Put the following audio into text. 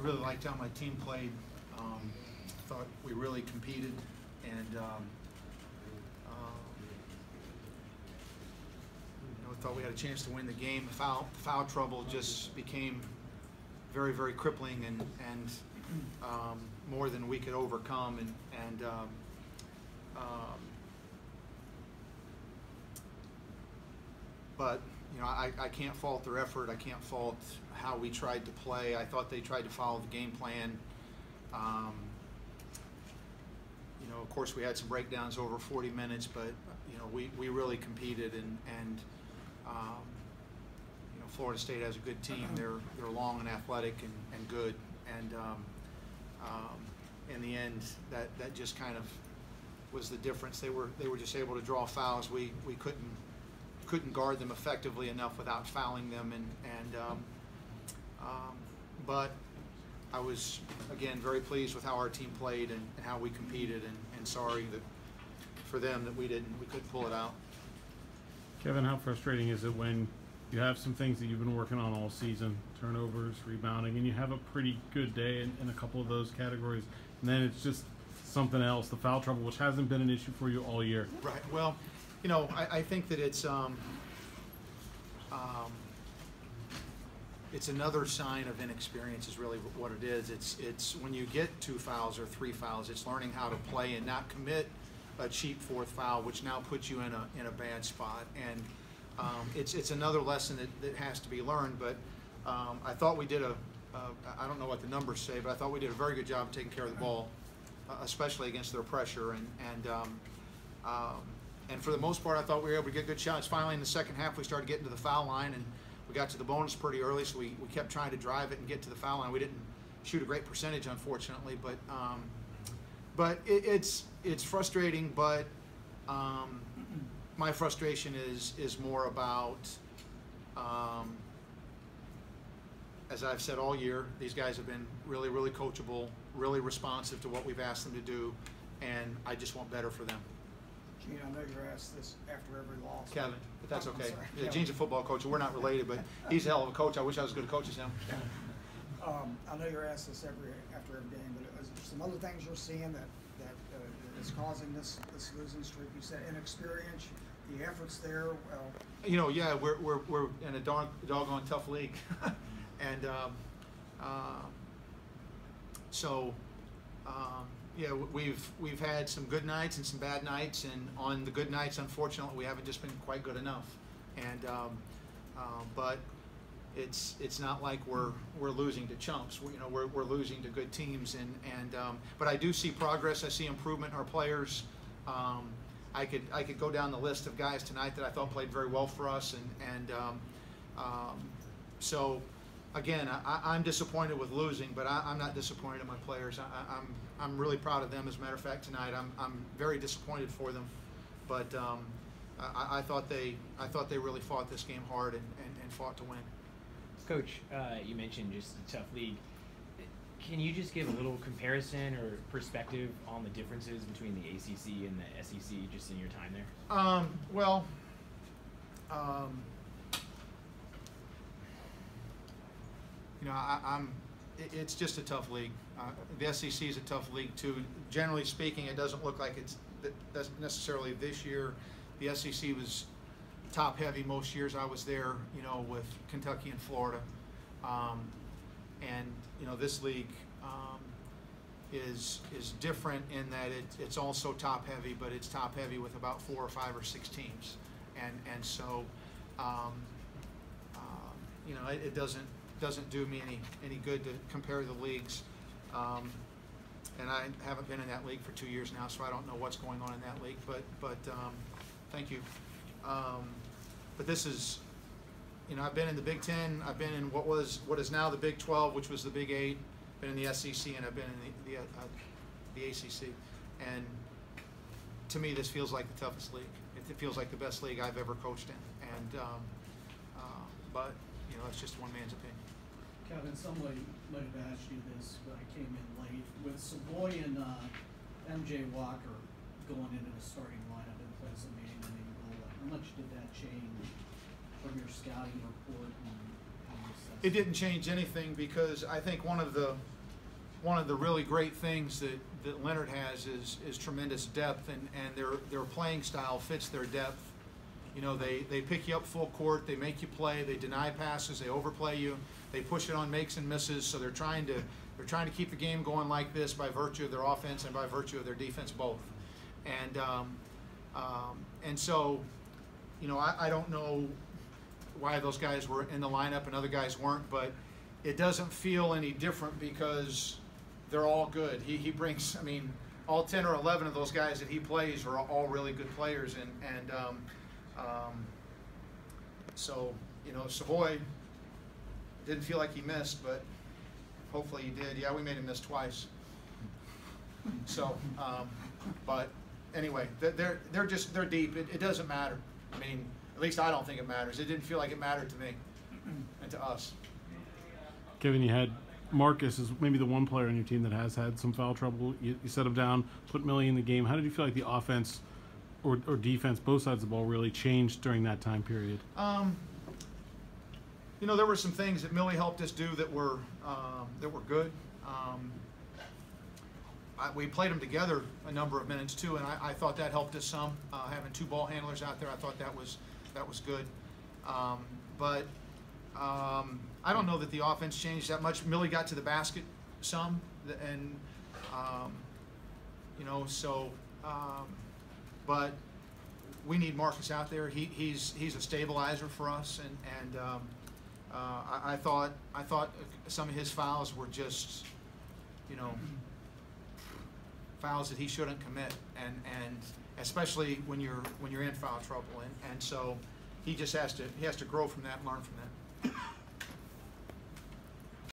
really liked how my team played. Thought we really competed, and thought we had a chance to win the game. Foul trouble just became very, very crippling, and more than we could overcome. But I can't fault their effort. I can't fault how we tried to play. I thought they tried to follow the game plan. Of course, we had some breakdowns over 40 minutes, but we really competed, and Florida State has a good team. They're long and athletic and good, and in the end, that just kind of was the difference. They were just able to draw fouls. We couldn't guard them effectively enough without fouling them, but I was, again, very pleased with how our team played and how we competed, and sorry for them that we couldn't pull it out. Kevin, how frustrating is it when you have some things that you've been working on all season, turnovers, rebounding, and you have a pretty good day in a couple of those categories, and then it's just something else, the foul trouble, which hasn't been an issue for you all year? Right. Well, I think that it's another sign of inexperience is really what it is. It's when you get 2 fouls or 3 fouls, it's learning how to play and not commit a cheap 4th foul, which now puts you in a bad spot. And it's another lesson that has to be learned. But I thought we did I don't know what the numbers say, but I thought we did a very good job of taking care of the ball, especially against their pressure. And for the most part, I thought we were able to get good shots. Finally, in the second half, we started getting to the foul line, and we got to the bonus pretty early, so we kept trying to drive it and get to the foul line. We didn't shoot a great percentage, unfortunately, but it's frustrating. But my frustration is more about, as I've said all year, these guys have been really, really coachable, really responsive to what we've asked them to do, and I just want better for them. Gene, I know you're asked this after every loss. Kevin, but that's okay. Yeah, Gene's a football coach, and we're not related, but he's a hell of a coach. I wish I was as good a coach as him. I know you're asked this after every game, but is there some other things you're seeing that is causing this losing streak? You said inexperience, the efforts there. Well, yeah, we're in a doggone tough league, and so. Yeah, we've had some good nights and some bad nights, and on the good nights, unfortunately, we haven't just been quite good enough. And but it's not like we're losing to chumps. We're losing to good teams, and but I do see progress. I see improvement in our players. I could go down the list of guys tonight that I thought played very well for us, so. Again, I'm disappointed with losing, but I'm not disappointed in my players. I'm really proud of them. As a matter of fact, tonight I'm very disappointed for them, but I thought they really fought this game hard and fought to win. Coach, you mentioned just a tough league. Can you just give a little comparison or perspective on the differences between the ACC and the SEC just in your time there? It's just a tough league. The SEC is a tough league too. Generally speaking, it doesn't look like that's necessarily this year. The SEC was top heavy most years I was there, with Kentucky and Florida. And this league is different in that it's also top heavy, but it's top heavy with about 4 or 5 or 6 teams, and so it doesn't do me any good to compare the leagues. And I haven't been in that league for 2 years now, so I don't know what's going on in that league. But thank you. But this is, I've been in the Big Ten. I've been in what is now the Big 12, which was the Big 8. Been in the SEC, and I've been in the ACC. And to me, this feels like the toughest league. It feels like the best league I've ever coached in. And but it's just one man's opinion. Kevin, somebody might have asked you this, but I came in late. With Savoy and MJ Walker going into the starting lineup in place of Manning and Angola, how much did that change from your scouting report and how you set It didn't change anything, because I think one of the really great things that Leonard has is tremendous depth, and their playing style fits their depth. You know, they pick you up full court, they make you play, they deny passes, they overplay you, they push it on makes and misses. So they're trying to keep the game going like this by virtue of their offense and by virtue of their defense both. And so, you know, I don't know why those guys were in the lineup and other guys weren't, but it doesn't feel any different because they're all good. He brings, I mean, all 10 or 11 of those guys that he plays are all really good players, and so, you know, Savoy didn't feel like he missed, but hopefully he did. Yeah, we made him miss twice. So, but anyway, they're deep. It doesn't matter. I mean, at least I don't think it matters. It didn't feel like it mattered to me and to us. Kevin, you had Marcus is maybe the one player on your team that has had some foul trouble. You set him down, put Millie in the game. How did you feel like the offense or defense, both sides of the ball, really changed during that time period? You know, there were some things that Millie helped us do that were good. We played them together a number of minutes too, and I thought that helped us some. Having two ball handlers out there, I thought that was good. But I don't know that the offense changed that much. Millie got to the basket some, and you know, so. But we need Marcus out there. He's a stabilizer for us, and I thought some of his fouls were just, you know, fouls that he shouldn't commit, and especially when you're in foul trouble, and so he just has to grow from that and learn from that.